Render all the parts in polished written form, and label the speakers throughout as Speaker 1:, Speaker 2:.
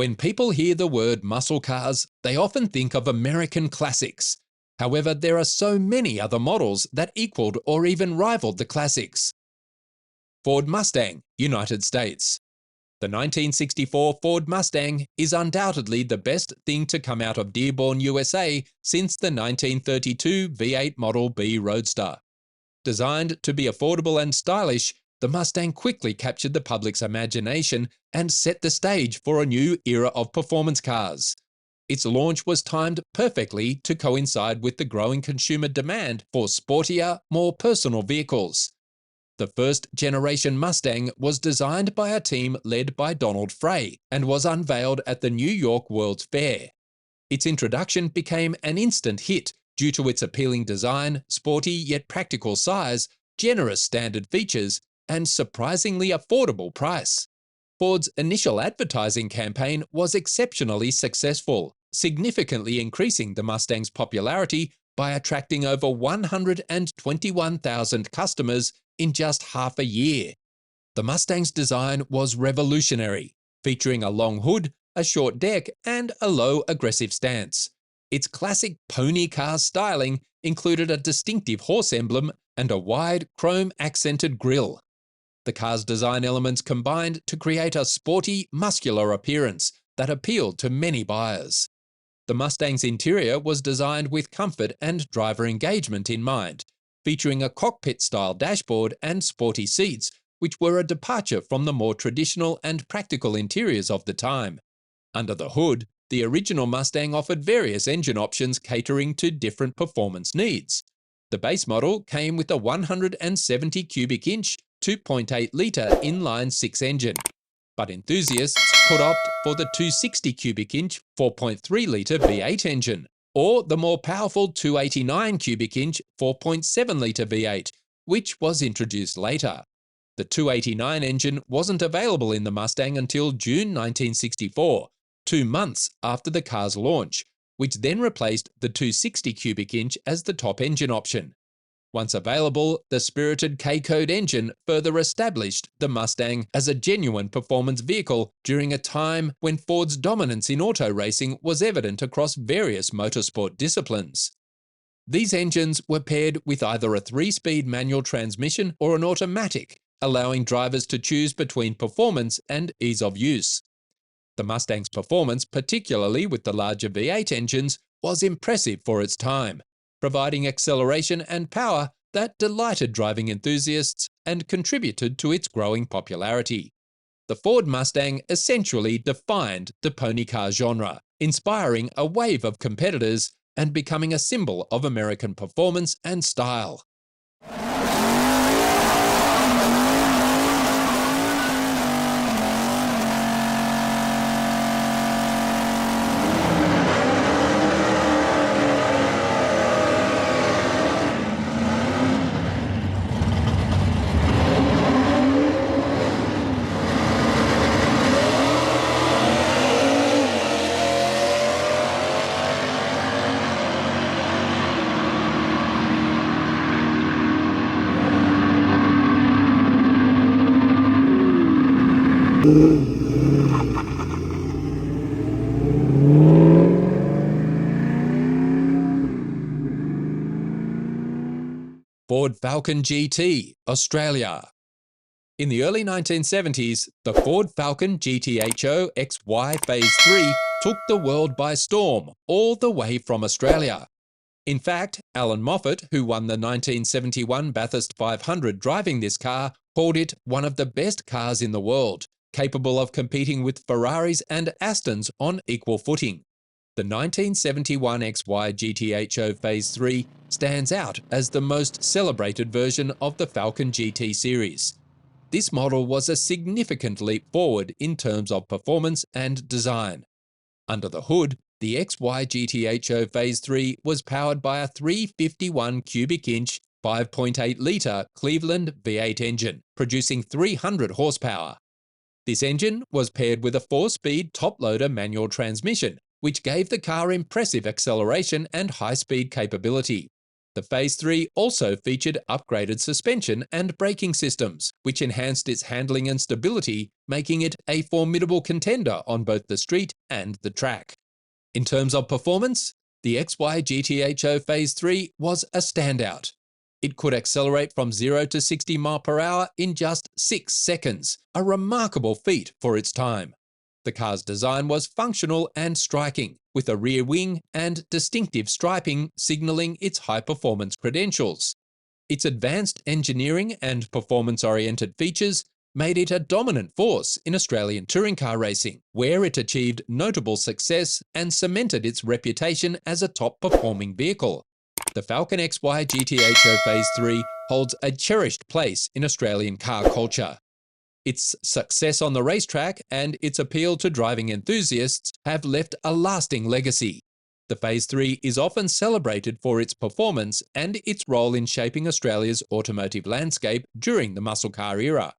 Speaker 1: When people hear the word muscle cars, they often think of American classics. However, there are so many other models that equaled or even rivaled the classics. Ford Mustang, United States. The 1964 Ford Mustang is undoubtedly the best thing to come out of Dearborn, USA since the 1932 V8 Model B Roadster. Designed to be affordable and stylish, the Mustang quickly captured the public's imagination and set the stage for a new era of performance cars. Its launch was timed perfectly to coincide with the growing consumer demand for sportier, more personal vehicles. The first-generation Mustang was designed by a team led by Donald Frey and was unveiled at the New York World's Fair. Its introduction became an instant hit due to its appealing design, sporty yet practical size, generous standard features, and surprisingly affordable price. Ford's initial advertising campaign was exceptionally successful, significantly increasing the Mustang's popularity by attracting over 121,000 customers in just half a year. The Mustang's design was revolutionary, featuring a long hood, a short deck, and a low aggressive stance. Its classic pony car styling included a distinctive horse emblem and a wide chrome-accented grille. The car's design elements combined to create a sporty, muscular appearance that appealed to many buyers. The Mustang's interior was designed with comfort and driver engagement in mind, featuring a cockpit-style dashboard and sporty seats, which were a departure from the more traditional and practical interiors of the time. Under the hood, the original Mustang offered various engine options catering to different performance needs. The base model came with a 170 cubic inch, 2.8-litre inline-six engine, but enthusiasts could opt for the 260 cubic inch, 4.3-litre V8 engine, or the more powerful 289 cubic inch, 4.7-litre V8, which was introduced later. The 289 engine wasn't available in the Mustang until June 1964, 2 months after the car's launch, which then replaced the 260 cubic inch as the top engine option. Once available, the spirited K-Code engine further established the Mustang as a genuine performance vehicle during a time when Ford's dominance in auto racing was evident across various motorsport disciplines. These engines were paired with either a 3-speed manual transmission or an automatic, allowing drivers to choose between performance and ease of use. The Mustang's performance, particularly with the larger V8 engines, was impressive for its time, providing acceleration and power that delighted driving enthusiasts and contributed to its growing popularity. The Ford Mustang essentially defined the pony car genre, inspiring a wave of competitors and becoming a symbol of American performance and style. Ford Falcon GT, Australia. In the early 1970s, the Ford Falcon GTHO XY Phase 3 took the world by storm, all the way from Australia. In fact, Alan Moffat, who won the 1971 Bathurst 500 driving this car, called it one of the best cars in the world, capable of competing with Ferraris and Astons on equal footing. The 1971 XY GTHO Phase 3 stands out as the most celebrated version of the Falcon GT series. This model was a significant leap forward in terms of performance and design. Under the hood, the XY GTHO Phase 3 was powered by a 351 cubic inch, 5.8-litre Cleveland V8 engine, producing 300 horsepower. This engine was paired with a 4-speed top-loader manual transmission, which gave the car impressive acceleration and high-speed capability. The Phase 3 also featured upgraded suspension and braking systems, which enhanced its handling and stability, making it a formidable contender on both the street and the track. In terms of performance, the XY GTHO Phase 3 was a standout. It could accelerate from 0 to 60 mph in just 6 seconds, a remarkable feat for its time. The car's design was functional and striking, with a rear wing and distinctive striping signalling its high-performance credentials. Its advanced engineering and performance-oriented features made it a dominant force in Australian touring car racing, where it achieved notable success and cemented its reputation as a top-performing vehicle. The Falcon XY GTHO Phase 3 holds a cherished place in Australian car culture. Its success on the racetrack and its appeal to driving enthusiasts have left a lasting legacy. The Phase 3 is often celebrated for its performance and its role in shaping Australia's automotive landscape during the muscle car era.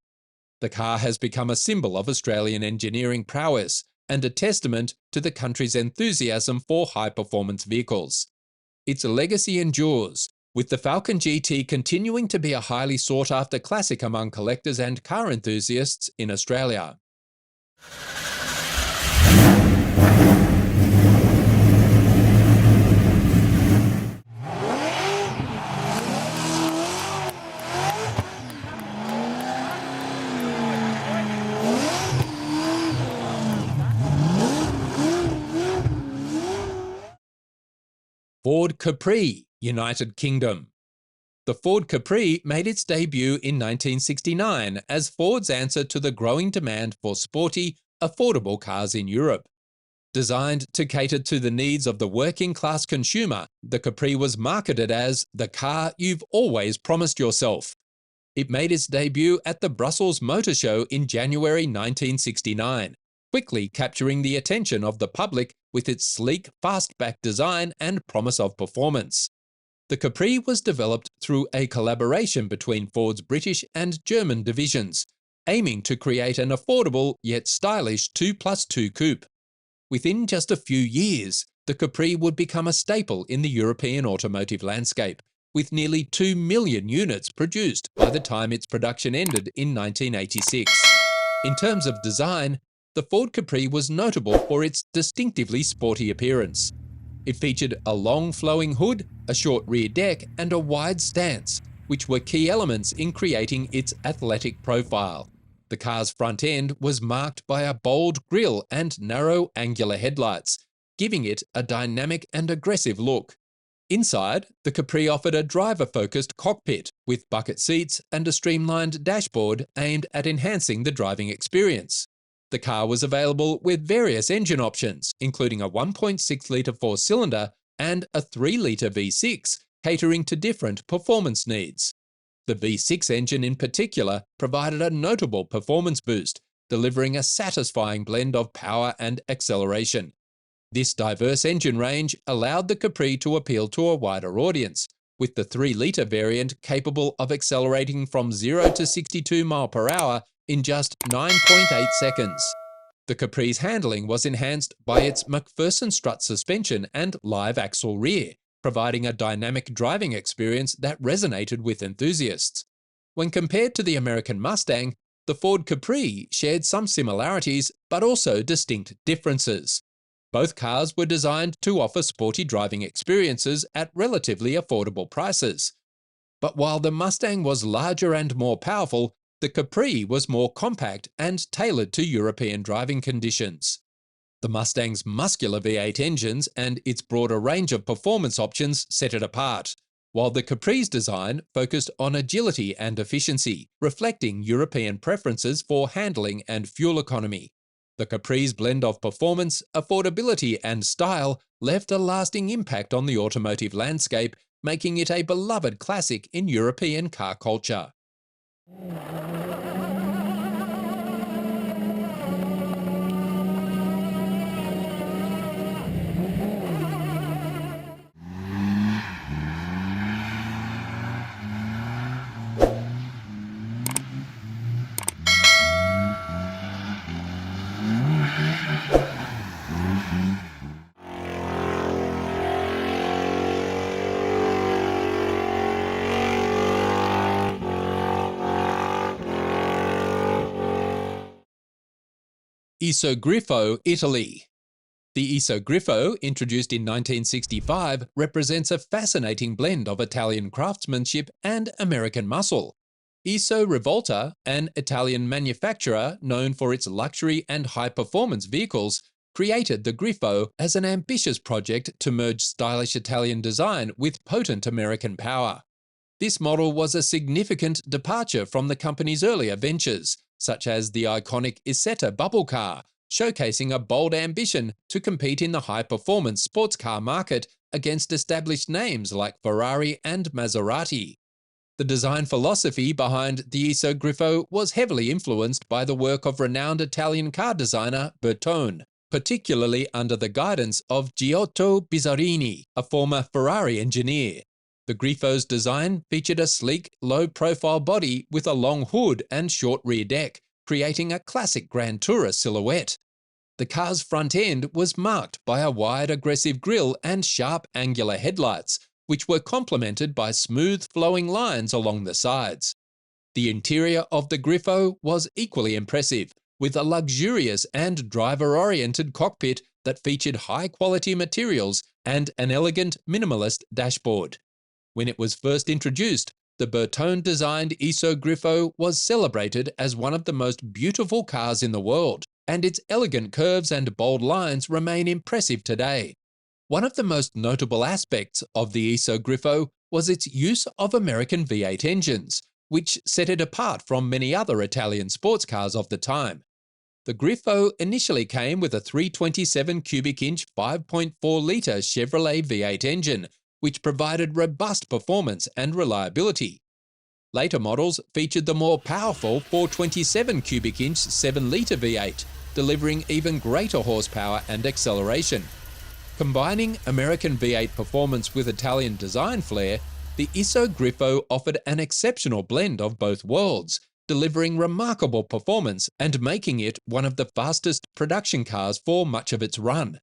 Speaker 1: The car has become a symbol of Australian engineering prowess and a testament to the country's enthusiasm for high-performance vehicles. Its legacy endures, with the Falcon GT continuing to be a highly sought-after classic among collectors and car enthusiasts in Australia. Ford Capri, United Kingdom. The Ford Capri made its debut in 1969 as Ford's answer to the growing demand for sporty, affordable cars in Europe. Designed to cater to the needs of the working-class consumer, the Capri was marketed as the car you've always promised yourself. It made its debut at the Brussels Motor Show in January 1969, quickly capturing the attention of the public with its sleek, fastback design and promise of performance. The Capri was developed through a collaboration between Ford's British and German divisions, aiming to create an affordable yet stylish 2+2 coupe. Within just a few years, the Capri would become a staple in the European automotive landscape, with nearly 2 million units produced by the time its production ended in 1986. In terms of design, the Ford Capri was notable for its distinctively sporty appearance. It featured a long flowing hood, a short rear deck, and a wide stance, which were key elements in creating its athletic profile. The car's front end was marked by a bold grille and narrow angular headlights, giving it a dynamic and aggressive look. Inside, the Capri offered a driver-focused cockpit with bucket seats and a streamlined dashboard aimed at enhancing the driving experience. The car was available with various engine options, including a 1.6-litre four-cylinder and a 3-litre V6, catering to different performance needs. The V6 engine in particular provided a notable performance boost, delivering a satisfying blend of power and acceleration. This diverse engine range allowed the Capri to appeal to a wider audience, with the 3-litre variant capable of accelerating from 0 to 62 mph in just 9.8 seconds. The Capri's handling was enhanced by its McPherson strut suspension and live axle rear, providing a dynamic driving experience that resonated with enthusiasts. When compared to the American Mustang, the Ford Capri shared some similarities but also distinct differences. Both cars were designed to offer sporty driving experiences at relatively affordable prices. But while the Mustang was larger and more powerful, the Capri was more compact and tailored to European driving conditions. The Mustang's muscular V8 engines and its broader range of performance options set it apart, while the Capri's design focused on agility and efficiency, reflecting European preferences for handling and fuel economy. The Capri's blend of performance, affordability, and style left a lasting impact on the automotive landscape, making it a beloved classic in European car culture. Isogriffo, Italy. The Isogriffo, introduced in 1965, represents a fascinating blend of Italian craftsmanship and American muscle. Iso Rivolta, an Italian manufacturer known for its luxury and high-performance vehicles, created the Griffo as an ambitious project to merge stylish Italian design with potent American power. This model was a significant departure from the company's earlier ventures, such as the iconic Isetta bubble car, showcasing a bold ambition to compete in the high-performance sports car market against established names like Ferrari and Maserati. The design philosophy behind the Isogriffo was heavily influenced by the work of renowned Italian car designer Bertone, particularly under the guidance of Giotto Bizzarini, a former Ferrari engineer. The Griffo's design featured a sleek, low-profile body with a long hood and short rear deck, creating a classic Grand Tourer silhouette. The car's front end was marked by a wide, aggressive grille and sharp, angular headlights, which were complemented by smooth, flowing lines along the sides. The interior of the Griffo was equally impressive, with a luxurious and driver-oriented cockpit that featured high-quality materials and an elegant, minimalist dashboard. When it was first introduced, the Bertone-designed Isogriffo was celebrated as one of the most beautiful cars in the world, and its elegant curves and bold lines remain impressive today. One of the most notable aspects of the Isogriffo was its use of American V8 engines, which set it apart from many other Italian sports cars of the time. The Griffo initially came with a 327 cubic inch 5.4-litre Chevrolet V8 engine, which provided robust performance and reliability. Later models featured the more powerful 427 cubic inch 7-litre V8, delivering even greater horsepower and acceleration. Combining American V8 performance with Italian design flair, the Isogriffo offered an exceptional blend of both worlds, delivering remarkable performance and making it one of the fastest production cars for much of its run.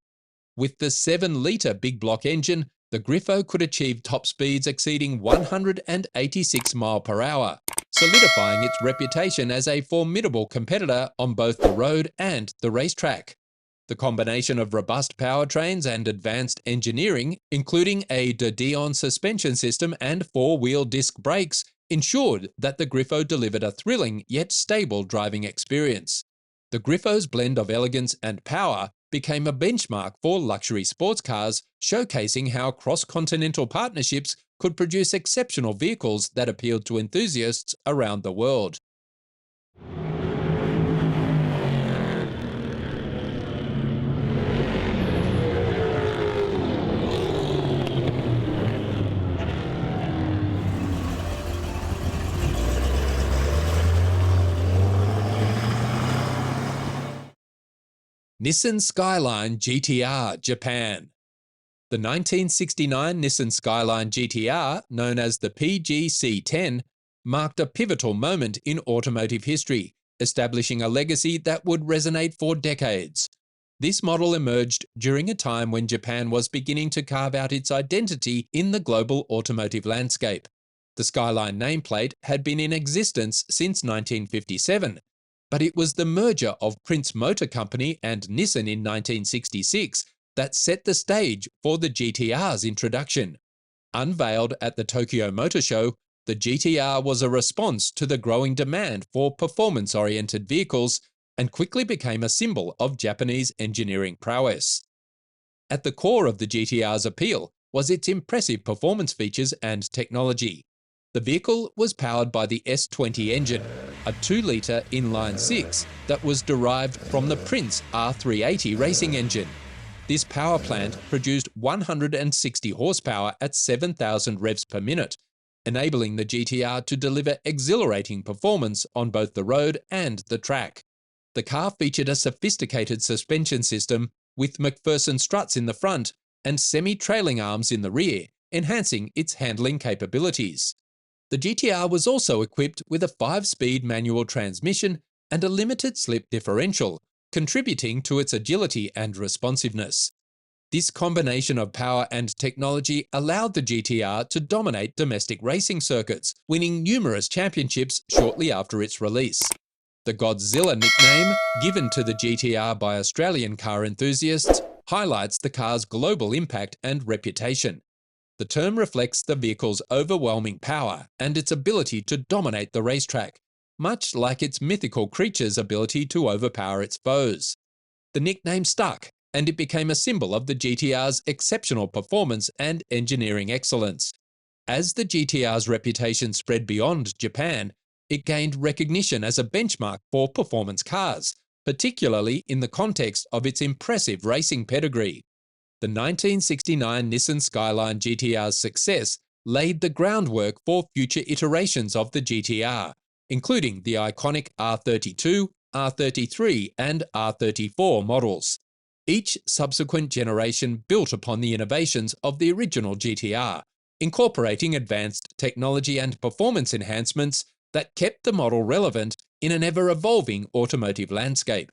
Speaker 1: With the 7-litre big block engine, the Griffo could achieve top speeds exceeding 186 mph, solidifying its reputation as a formidable competitor on both the road and the racetrack. The combination of robust powertrains and advanced engineering, including a de Dion suspension system and four-wheel disc brakes, ensured that the Griffo delivered a thrilling yet stable driving experience. The Griffo's blend of elegance and power became a benchmark for luxury sports cars, showcasing how cross-continental partnerships could produce exceptional vehicles that appealed to enthusiasts around the world. Nissan Skyline GTR, Japan. The 1969 Nissan Skyline GTR, known as the PGC-10, marked a pivotal moment in automotive history, establishing a legacy that would resonate for decades. This model emerged during a time when Japan was beginning to carve out its identity in the global automotive landscape. The Skyline nameplate had been in existence since 1957, but it was the merger of Prince Motor Company and Nissan in 1966 that set the stage for the GTR's introduction. Unveiled at the Tokyo Motor Show, the GTR was a response to the growing demand for performance-oriented vehicles and quickly became a symbol of Japanese engineering prowess. At the core of the GTR's appeal was its impressive performance features and technology. The vehicle was powered by the S20 engine, a 2-litre inline-six that was derived from the Prince R380 racing engine. This power plant produced 160 horsepower at 7,000 revs per minute, enabling the GTR to deliver exhilarating performance on both the road and the track. The car featured a sophisticated suspension system with McPherson struts in the front and semi-trailing arms in the rear, enhancing its handling capabilities. The GTR was also equipped with a 5-speed manual transmission and a limited slip differential, contributing to its agility and responsiveness. This combination of power and technology allowed the GTR to dominate domestic racing circuits, winning numerous championships shortly after its release. The Godzilla nickname, given to the GTR by Australian car enthusiasts, highlights the car's global impact and reputation. The term reflects the vehicle's overwhelming power and its ability to dominate the racetrack, much like its mythical creature's ability to overpower its foes. The nickname stuck, and it became a symbol of the GTR's exceptional performance and engineering excellence. As the GTR's reputation spread beyond Japan, it gained recognition as a benchmark for performance cars, particularly in the context of its impressive racing pedigree. The 1969 Nissan Skyline GTR's success laid the groundwork for future iterations of the GTR, including the iconic R32, R33 and R34 models. Each subsequent generation built upon the innovations of the original GTR, incorporating advanced technology and performance enhancements that kept the model relevant in an ever-evolving automotive landscape.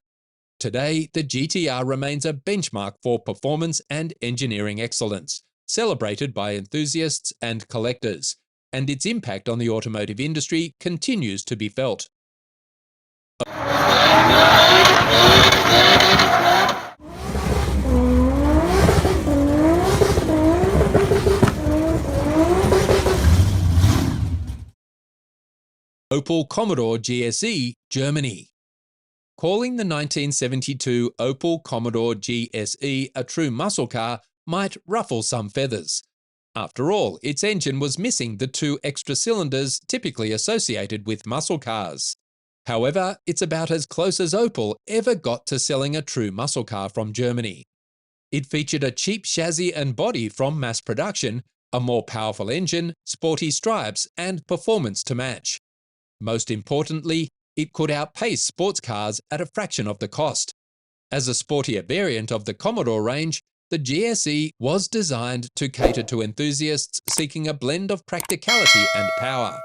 Speaker 1: Today, the GTR remains a benchmark for performance and engineering excellence, celebrated by enthusiasts and collectors, and its impact on the automotive industry continues to be felt. Opel Commodore GSE, Germany. Calling the 1972 Opel Commodore GSE a true muscle car might ruffle some feathers. After all, its engine was missing the 2 extra cylinders typically associated with muscle cars. However, it's about as close as Opel ever got to selling a true muscle car from Germany. It featured a cheap chassis and body from mass production, a more powerful engine, sporty stripes, and performance to match. Most importantly, it could outpace sports cars at a fraction of the cost. As a sportier variant of the Commodore range, the GSE was designed to cater to enthusiasts seeking a blend of practicality and power.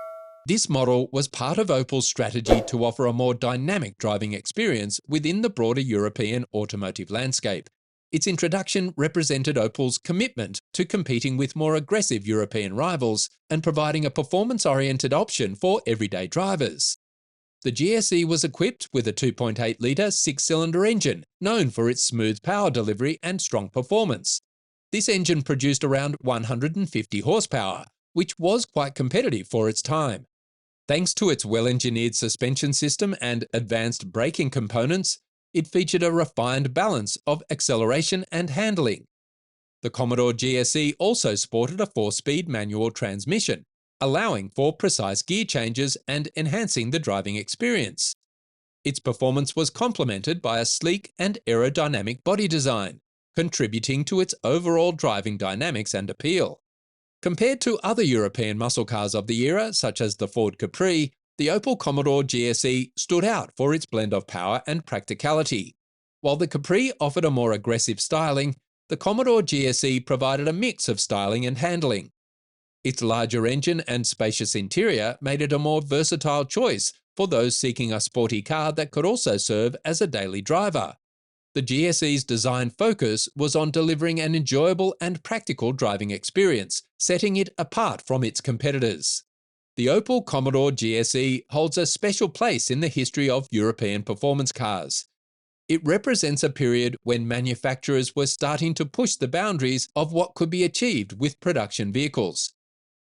Speaker 1: This model was part of Opel's strategy to offer a more dynamic driving experience within the broader European automotive landscape. Its introduction represented Opel's commitment to competing with more aggressive European rivals and providing a performance-oriented option for everyday drivers. The GSE was equipped with a 2.8-litre 6-cylinder engine, known for its smooth power delivery and strong performance. This engine produced around 150 horsepower, which was quite competitive for its time. Thanks to its well-engineered suspension system and advanced braking components, it featured a refined balance of acceleration and handling. The Commodore GSE also sported a 4-speed manual transmission, allowing for precise gear changes and enhancing the driving experience. Its performance was complemented by a sleek and aerodynamic body design, contributing to its overall driving dynamics and appeal. Compared to other European muscle cars of the era, such as the Ford Capri, the Opel Commodore GSE stood out for its blend of power and practicality. While the Capri offered a more aggressive styling, the Commodore GSE provided a mix of styling and handling. Its larger engine and spacious interior made it a more versatile choice for those seeking a sporty car that could also serve as a daily driver. The GSE's design focus was on delivering an enjoyable and practical driving experience, setting it apart from its competitors. The Opel Commodore GSE holds a special place in the history of European performance cars. It represents a period when manufacturers were starting to push the boundaries of what could be achieved with production vehicles.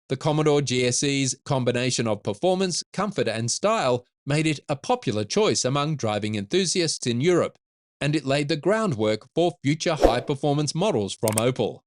Speaker 1: The Commodore GSE's combination of performance, comfort and style made it a popular choice among driving enthusiasts in Europe, and it laid the groundwork for future high-performance models from Opel.